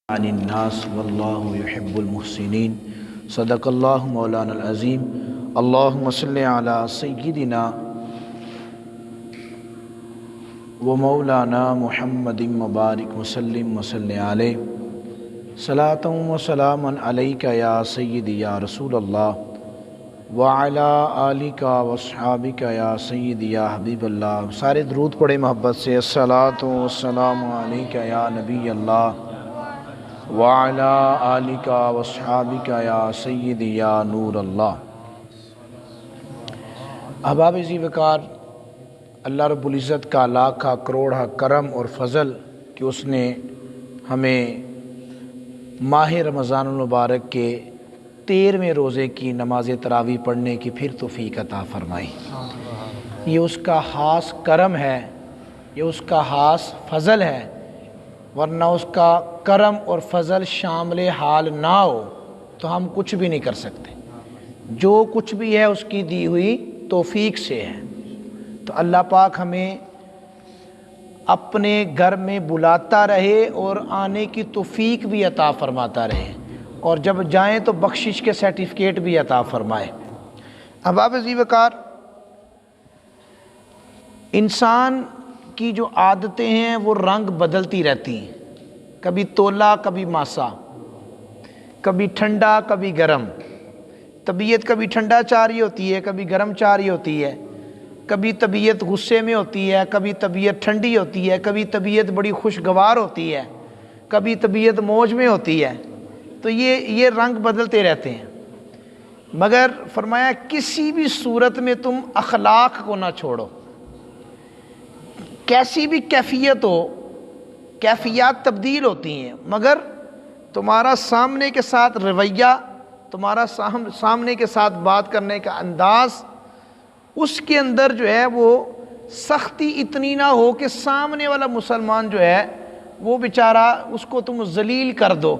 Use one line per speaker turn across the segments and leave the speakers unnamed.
عن الناس واللہ يحب المحسنین صدق اللہ مولانا العظیم اللہم صلی علی سیدنا و مولانا محمد مبارک وسلم وصلی علیہ صلاۃ و سلاما علیک یا سیدی یا رسول اللہ وعلی آلک واصحابک یا سیدی یا حبیب اللہ۔ سارے درود پڑھے محبت سے، الصلاۃ والسلام علیک یا نبی اللہ وعلی آلک واصحابک یا سیدی یا نور اللہ۔ احباب ذی وقار، اللہ رب العزت کا لاکھا کروڑا کرم اور فضل کہ اس نے ہمیں ماہ رمضان المبارک کے 13ویں روزے کی نماز تراویح پڑھنے کی پھر توفیق عطا فرمائی۔ یہ اس کا خاص کرم ہے، یہ اس کا خاص فضل ہے، ورنہ اس کا کرم اور فضل شامل حال نہ ہو تو ہم کچھ بھی نہیں کر سکتے۔ جو کچھ بھی ہے اس کی دی ہوئی توفیق سے ہے۔ تو اللہ پاک ہمیں اپنے گھر میں بلاتا رہے اور آنے کی توفیق بھی عطا فرماتا رہے، اور جب جائیں تو بخشش کے سرٹیفکیٹ بھی عطا فرمائے۔ احباب ذی وقار، انسان کی جو عادتیں ہیں وہ رنگ بدلتی رہتی ہیں، کبھی تولا کبھی ماسا، کبھی ٹھنڈا کبھی گرم، طبیعت کبھی ٹھنڈا چاہ رہی ہوتی ہے کبھی گرم چاہ رہی ہوتی ہے، کبھی طبیعت غصے میں ہوتی ہے کبھی طبیعت ٹھنڈی ہوتی ہے، کبھی طبیعت بڑی خوشگوار ہوتی ہے، کبھی طبیعت موج میں ہوتی ہے۔ تو یہ رنگ بدلتے رہتے ہیں، مگر فرمایا کسی بھی صورت میں تم اخلاق کو نہ چھوڑو۔ کیسی بھی کیفیت ہو، کیفیات تبدیل ہوتی ہیں، مگر تمہارا سامنے کے ساتھ رویہ، تمہارا سامنے کے ساتھ بات کرنے کا انداز، اس کے اندر جو ہے وہ سختی اتنی نہ ہو کہ سامنے والا مسلمان جو ہے وہ بیچارہ اس کو تم ذلیل کر دو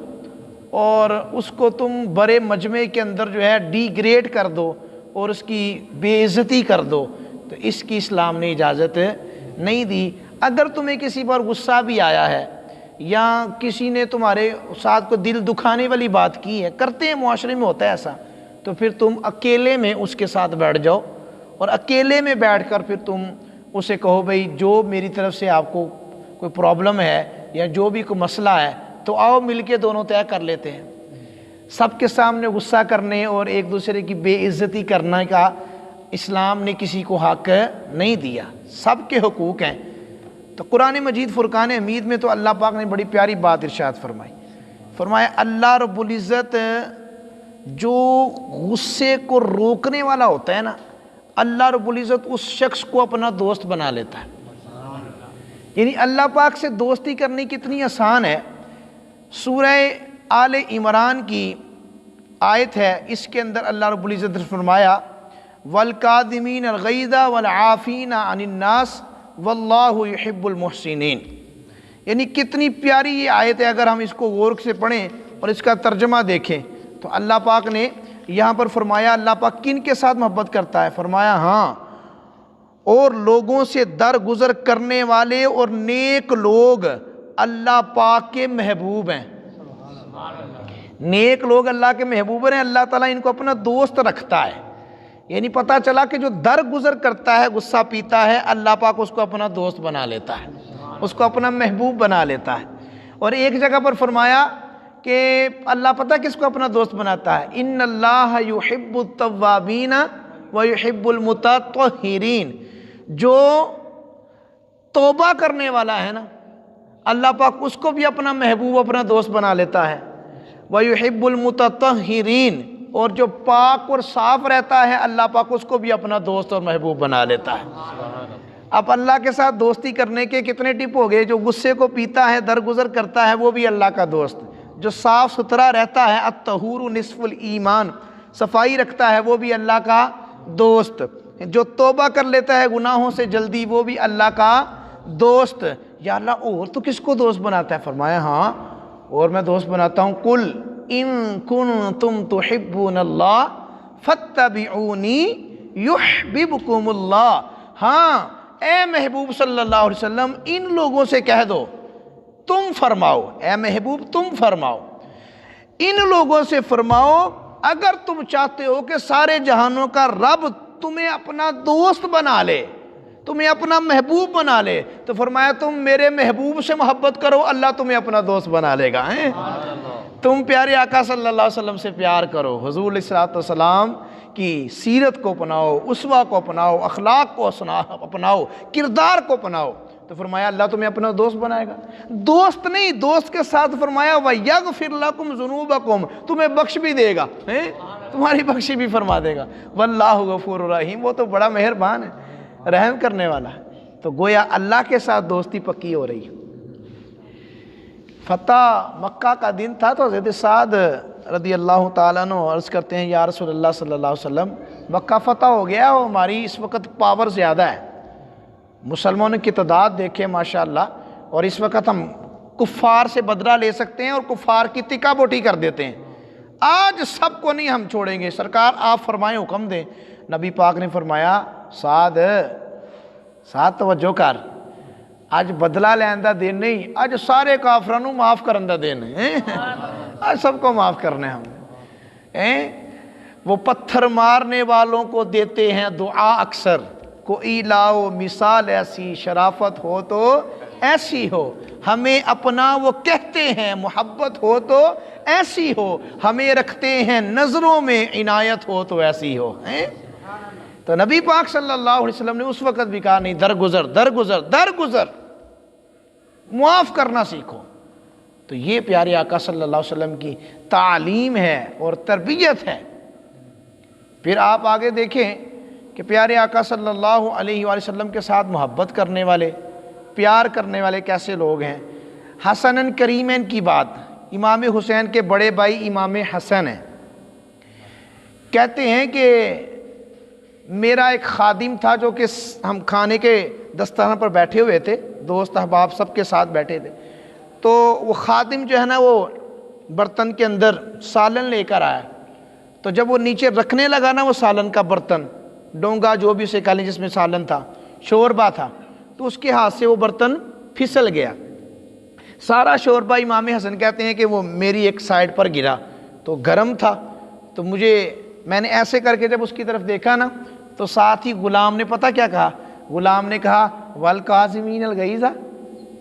اور اس کو تم بڑے مجمع کے اندر جو ہے ڈی گریڈ کر دو اور اس کی بے عزتی کر دو۔ تو اس کی اسلام نے اجازت نہیں دی۔ اگر تمہیں کسی پر غصہ بھی آیا ہے یا کسی نے تمہارے ساتھ کو دل دکھانے والی بات کی ہے، کرتے ہیں معاشرے میں ہوتا ہے ایسا، تو پھر تم اکیلے میں اس کے ساتھ بیٹھ جاؤ اور اکیلے میں بیٹھ کر پھر تم اسے کہو بھئی جو میری طرف سے آپ کو کوئی پرابلم ہے یا جو بھی کوئی مسئلہ ہے تو آؤ مل کے دونوں طے کر لیتے ہیں۔ سب کے سامنے غصہ کرنے اور ایک دوسرے کی بے عزتی کرنے کا اسلام نے کسی کو حق نہیں دیا، سب کے حقوق ہیں۔ تو قرآن مجید فرقان حمید میں تو اللہ پاک نے بڑی پیاری بات ارشاد فرمائی، فرمایا اللہ رب العزت جو غصے کو روکنے والا ہوتا ہے نا، اللہ رب العزت اس شخص کو اپنا دوست بنا لیتا ہے۔ یعنی اللہ پاک سے دوستی کرنی کتنی آسان ہے۔ سورہ آل عمران کی آیت ہے، اس کے اندر اللہ رب العزت نے فرمایا وَالْكَاظِمِينَ الْغَيْظَ وَالْعَافِينَ عَنِ النَّاسِ وَاللَّهُ يُحِبُّ الْمُحْسِنِينَ۔ یعنی کتنی پیاری یہ آیت ہے، اگر ہم اس کو غور سے پڑھیں اور اس کا ترجمہ دیکھیں تو اللہ پاک نے یہاں پر فرمایا اللہ پاک کن کے ساتھ محبت کرتا ہے؟ فرمایا ہاں، اور لوگوں سے درگزر کرنے والے اور نیک لوگ اللہ پاک کے محبوب ہیں۔ نیک لوگ اللہ کے محبوب ہیں، اللہ تعالیٰ ان کو اپنا دوست رکھتا ہے۔ یعنی پتہ چلا کہ جو درگزر کرتا ہے، غصہ پیتا ہے، اللہ پاک اس کو اپنا دوست بنا لیتا ہے، اس کو اپنا محبوب بنا لیتا ہے۔ اور ایک جگہ پر فرمایا کہ اللہ پتہ کس کو اپنا دوست بناتا ہے؟ ان اللہ یحب التوابین ویحب المتطہرین۔ جو توبہ کرنے والا ہے نا، اللہ پاک اس کو بھی اپنا محبوب، اپنا دوست بنا لیتا ہے۔ ویحب المتطہرین، اور جو پاک اور صاف رہتا ہے اللہ پاک اس کو بھی اپنا دوست اور محبوب بنا لیتا ہے۔ اب اللہ کے ساتھ دوستی کرنے کے کتنے ٹپ ہو گئے؟ جو غصے کو پیتا ہے، درگزر کرتا ہے، وہ بھی اللہ کا دوست۔ جو صاف ستھرا رہتا ہے، الطہور نصف الایمان، صفائی رکھتا ہے، وہ بھی اللہ کا دوست۔ جو توبہ کر لیتا ہے گناہوں سے جلدی، وہ بھی اللہ کا دوست۔ یا اللہ اور تو کس کو دوست بناتا ہے؟ فرمایا ہاں، اور میں دوست بناتا ہوں قل ان کنتم تحبون اللہ فاتبعونی یحببکم اللہ۔ ہاں اے محبوب صلی اللہ علیہ وسلم، ان لوگوں سے کہہ دو تم فرماؤ، اے محبوب تم فرماؤ، ان لوگوں سے فرماؤ اگر تم چاہتے ہو کہ سارے جہانوں کا رب تمہیں اپنا دوست بنا لے، تمہیں اپنا محبوب بنا لے، تو فرمایا تم میرے محبوب سے محبت کرو، اللہ تمہیں اپنا دوست بنا لے گا۔ تم پیارے آقا صلی اللہ علیہ وسلم سے پیار کرو، حضور علیہ السلام کی سیرت کو اپناؤ، اسوہ کو اپناؤ، اخلاق کو اپناؤ، کردار کو اپناؤ، تو فرمایا اللہ تمہیں اپنا دوست بنائے گا۔ دوست نہیں، دوست کے ساتھ فرمایا وَيَغْفِرْ لَكُمْ ذُنُوبَكُمْ، تمہیں بخش بھی دے گا، تمہاری بخشی بھی فرما دے گا۔ وَاللَّهُ غَفُورٌ رَحِيمٌ، وہ تو بڑا مہربان ہے، رحم کرنے والا ہے۔ تو گویا اللہ کے ساتھ دوستی پکی ہو رہی ہے۔ فتح مکہ کا دن تھا تو حضرت سعد رضی اللہ تعالیٰ عنہ عرض کرتے ہیں یا رسول اللہ صلی اللہ علیہ وسلم، مکہ فتح ہو گیا اور ہماری اس وقت پاور زیادہ ہے، مسلمانوں کی تعداد دیکھیں ماشاءاللہ، اور اس وقت ہم کفار سے بدلہ لے سکتے ہیں اور کفار کی تکا بوٹی کر دیتے ہیں، آج سب کو نہیں ہم چھوڑیں گے، سرکار آپ فرمائیں، حکم دیں۔ نبی پاک نے فرمایا سعد توجہ کر، آج بدلہ لیندہ دن نہیں، آج سارے کافرانوں معاف کرندہ دن ہے، آج سب کو معاف کرنے ہم وہ پتھر مارنے والوں کو دیتے ہیں دعا اکثر، کوئی لاؤ مثال ایسی، شرافت ہو تو ایسی ہو، ہمیں اپنا وہ کہتے ہیں، محبت ہو تو ایسی ہو، ہمیں رکھتے ہیں نظروں میں، عنایت ہو تو ایسی ہو۔ تو نبی پاک صلی اللہ علیہ وسلم نے اس وقت بھی کہا نہیں، درگزر درگزر درگزر، معاف کرنا سیکھو۔ تو یہ پیارے آقا صلی اللہ علیہ وسلم کی تعلیم ہے اور تربیت ہے۔ پھر آپ آگے دیکھیں کہ پیارے آقا صلی اللہ علیہ وآلہ وسلم کے ساتھ محبت کرنے والے، پیار کرنے والے کیسے لوگ ہیں۔ حسنن کریمین کی بات، امام حسین کے بڑے بھائی امام حسن ہیں، کہتے ہیں کہ میرا ایک خادم تھا جو کہ ہم کھانے کے دسترخوان پر بیٹھے ہوئے تھے، دوست احباب سب کے ساتھ بیٹھے تھے، تو وہ خادم جو ہے نا وہ برتن کے اندر سالن لے کر آیا، تو جب وہ نیچے رکھنے لگا نا وہ سالن کا برتن، ڈونگا جو بھی اسے کہہ لیں جس میں سالن تھا، شوربہ تھا، تو اس کے ہاتھ سے وہ برتن پھسل گیا، سارا شوربہ امام حسن کہتے ہیں کہ وہ میری ایک سائڈ پر گرا، تو گرم تھا، تو میں نے ایسے کر کے جب اس کی طرف دیکھا نا تو ساتھ ہی غلام نے پتہ کیا کہا، غلام نے کہا وَالْقَاسِمِينَ الْغَيْظَ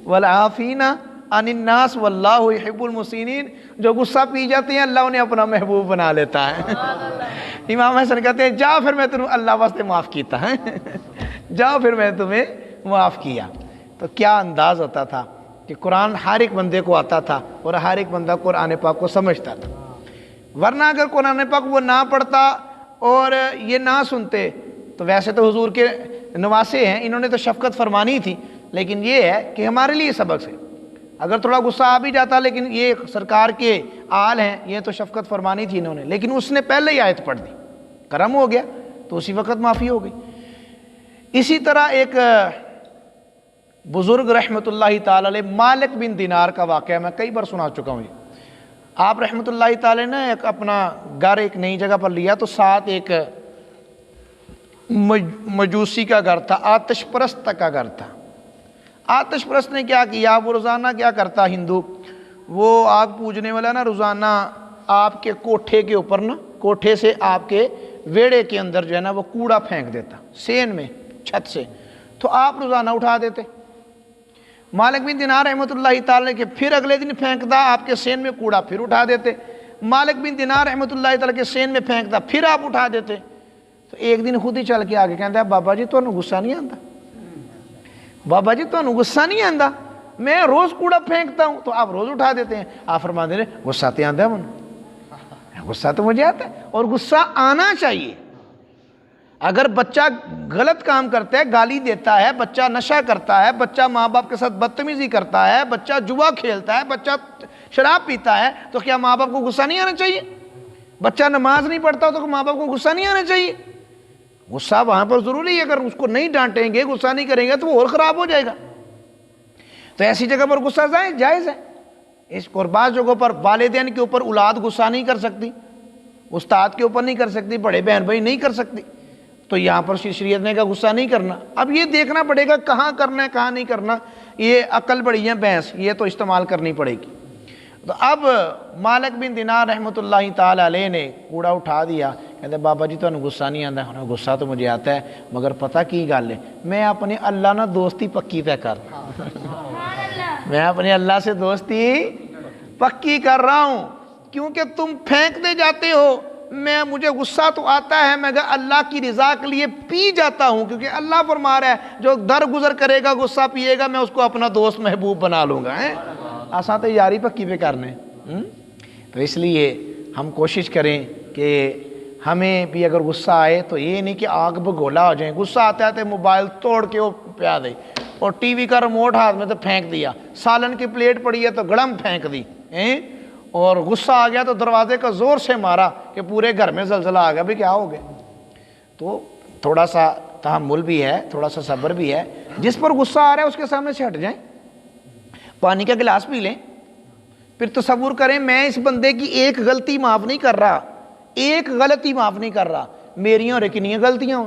وَالْعَافِينَ عَنِ النَّاسِ وَاللَّهُ يُحِبُّ الْمُحْسِنِينَ، جو غصہ پی جاتے ہیں اللہ انہیں اپنا محبوب بنا لیتا ہے۔ امام حسن کہتے ہیں جا پھر میں تمہیں اللہ واسطے معاف کیتا ہے، جاؤ پھر میں تمہیں معاف کیا۔ تو کیا انداز ہوتا تھا کہ قرآن ہر ایک بندے کو آتا تھا اور ہر ایک بندہ قرآن پاک کو سمجھتا تھا، ورنہ اگر قرآن پاک وہ نہ پڑھتا اور یہ نہ سنتے تو ویسے تو حضور کے نواسے ہیں، انہوں نے تو شفقت فرمانی تھی، لیکن یہ ہے کہ ہمارے لیے سبق سے اگر تھوڑا غصہ آ بھی جاتا، لیکن یہ سرکار کے آل ہیں، یہ تو شفقت فرمانی تھی انہوں نے، لیکن اس نے پہلے ہی آیت پڑھ دی، کرم ہو گیا تو اسی وقت معافی ہو گئی۔ اسی طرح ایک بزرگ رحمۃ اللہ تعالی علیہ مالک بن دینار کا واقعہ میں کئی بار سنا چکا ہوں۔ آپ رحمۃ اللہ تعالی نے ایک اپنا گھر ایک نئی جگہ پر لیا، تو ساتھ ایک مجوسی کا گھر تھا، آتش پرست کا گھر تھا۔ آتش پرست نے کیا کیا، وہ روزانہ کیا کرتا ہندو، وہ آگ پوجنے والا نا روزانہ آپ کے کوٹھے کے اوپر نا، کوٹھے سے آپ کے ویڑے کے اندر جو ہے نا وہ کوڑا پھینک دیتا سین میں چھت سے، تو آپ روزانہ اٹھا دیتے۔ مالک بن دینار رحمۃ اللہ تعالی کے پھر اگلے دن پھینکتا آپ کے سین میں کوڑا، پھر اٹھا دیتے۔ مالک بن دینار رحمۃ اللہ تعالی کے سین میں پھینکتا، پھر آپ اٹھا دیتے۔ تو ایک دن خود ہی چل کے آگے کہتا ہے بابا جی تو غصہ نہیں آتا، بابا جی تو غصہ نہیں آتا، میں روز کوڑا پھینکتا ہوں تو آپ روز اٹھا دیتے ہیں۔ آپ فرما دے رہے غصہ تو آتا ہے من، غصہ تو مجھے آتا ہے، اور غصہ آنا چاہیے۔ اگر بچہ غلط کام کرتا ہے، گالی دیتا ہے، بچہ نشہ کرتا ہے، بچہ ماں باپ کے ساتھ بدتمیزی کرتا ہے، بچہ جوا کھیلتا ہے، بچہ شراب پیتا ہے، تو کیا ماں باپ کو غصہ نہیں آنا چاہیے؟ بچہ نماز نہیں پڑھتا تو ماں باپ کو غصہ نہیں آنا چاہیے؟ غصہ وہاں پر ضروری ہے، اگر اس کو نہیں ڈانٹیں گے، غصہ نہیں کریں گے تو وہ اور خراب ہو جائے گا۔ تو ایسی جگہ پر غصہ جائز ہے۔ اس اور بعض جگہوں پر والدین کے اوپر اولاد غصہ نہیں کر سکتی، استاد کے اوپر نہیں کر سکتی، بڑے بہن بھائی نہیں کر سکتی، تو یہاں پر شریعت نے کا غصہ نہیں کرنا۔ اب یہ دیکھنا پڑے گا کہاں کرنا ہے کہاں نہیں کرنا، یہ عقل بڑی ہے بھینس، یہ تو استعمال کرنی پڑے گی۔ تو اب مالک بن دینار رحمۃ اللہ تعالی علیہ نے کوڑا اٹھا دیا، کہتے بابا جی تمہیں غصہ نہیں آتا؟ غصہ تو مجھے آتا ہے، مگر پتہ کی گل ہے، میں اپنے اللہ نہ دوستی پکی پہ کر میں اپنے اللہ سے دوستی پکی کر رہا ہوں، کیونکہ تم پھینکتے جاتے ہو، مجھے غصہ تو آتا ہے، میں اللہ کی رضا کے لیے پی جاتا ہوں، کیونکہ اللہ فرما رہا ہے جو درگزر کرے گا غصہ پیے گا میں اس کو اپنا دوست محبوب بنا لوں گا۔ آسان تو یاری پکی پہ کرنے۔ تو اس لیے ہم کوشش کریں کہ ہمیں بھی اگر غصہ آئے تو یہ نہیں کہ آگ بگولا ہو جائیں، غصہ آتا ہے تو موبائل توڑ کے وہ پیا دے، اور ٹی وی کا ریموٹ ہاتھ میں تو پھینک دیا، سالن کی پلیٹ پڑی ہے تو گڑم پھینک دی، اور غصہ آ گیا تو دروازے کا زور سے مارا کہ پورے گھر میں زلزلہ آ گیا، بھی کیا ہو گیا؟ تو تھوڑا سا تحمل بھی ہے، تھوڑا سا صبر بھی ہے، جس پر غصہ آ رہا ہے اس کے سامنے سے ہٹ جائیں، پانی کا گلاس پی لیں، پھر تصور کریں میں اس بندے کی ایک غلطی معاف نہیں کر رہا، ایک غلطی معاف نہیں کر رہا، میری اور کتنی غلطیاں ہوں،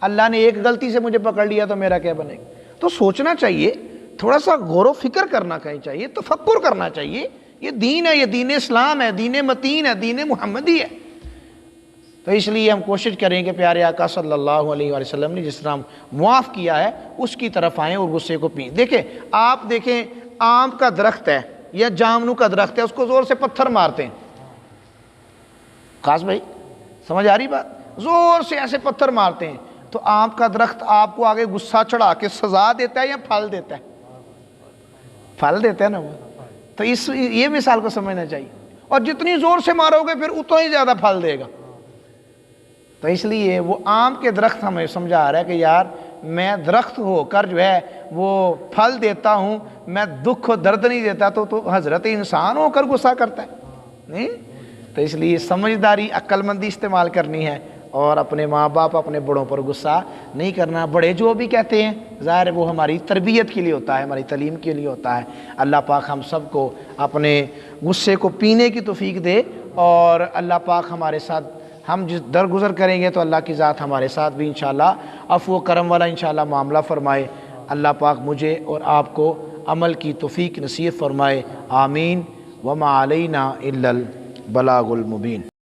اللہ نے ایک غلطی سے مجھے پکڑ لیا تو میرا کیا بنے گا؟ تو سوچنا چاہیے، تھوڑا سا غور و فکر کرنا چاہیے، تفکر کرنا چاہیے، یہ دین ہے، یہ دین اسلام ہے، دین متین ہے، دین محمدی ہے۔ تو اس لیے ہم کوشش کریں کہ پیارے آقا صلی اللہ علیہ وآلہ وسلم نے جس طرح معاف کیا ہے اس کی طرف آئیں اور غصے کو پئیں۔ دیکھیں آپ دیکھیں آم کا درخت ہے یا جامنو کا درخت ہے، اس کو زور سے پتھر مارتے ہیں، خاص بھائی سمجھ آ رہی بات؟ زور سے ایسے پتھر مارتے ہیں، تو آم کا درخت آپ کو آگے غصہ چڑھا کے سزا دیتا ہے یا پھل دیتا ہے؟ پھل دیتا ہے نا وہ۔ تو یہ مثال کو سمجھنا چاہیے، اور جتنی زور سے مارو گے پھر اتنا ہی زیادہ پھل دے گا۔ تو اس لیے وہ آم کے درخت ہمیں سمجھا رہا ہے کہ یار میں درخت ہو کر جو ہے وہ پھل دیتا ہوں، میں دکھ و درد نہیں دیتا، تو حضرت انسان ہو کر غصہ کرتا ہے نہیں؟ تو اس لیے سمجھداری عقل مندی استعمال کرنی ہے، اور اپنے ماں باپ اپنے بڑوں پر غصہ نہیں کرنا۔ بڑے جو بھی کہتے ہیں ظاہر ہے وہ ہماری تربیت کے لیے ہوتا ہے، ہماری تعلیم کے لیے ہوتا ہے۔ اللہ پاک ہم سب کو اپنے غصے کو پینے کی توفیق دے، اور اللہ پاک ہمارے ساتھ، ہم جس درگزر کریں گے تو اللہ کی ذات ہمارے ساتھ بھی انشاءاللہ عفو و کرم والا انشاءاللہ معاملہ فرمائے۔ اللہ پاک مجھے اور آپ کو عمل کی توفیق نصیب فرمائے، آمین۔ وما علینا الا البلاغ المبین۔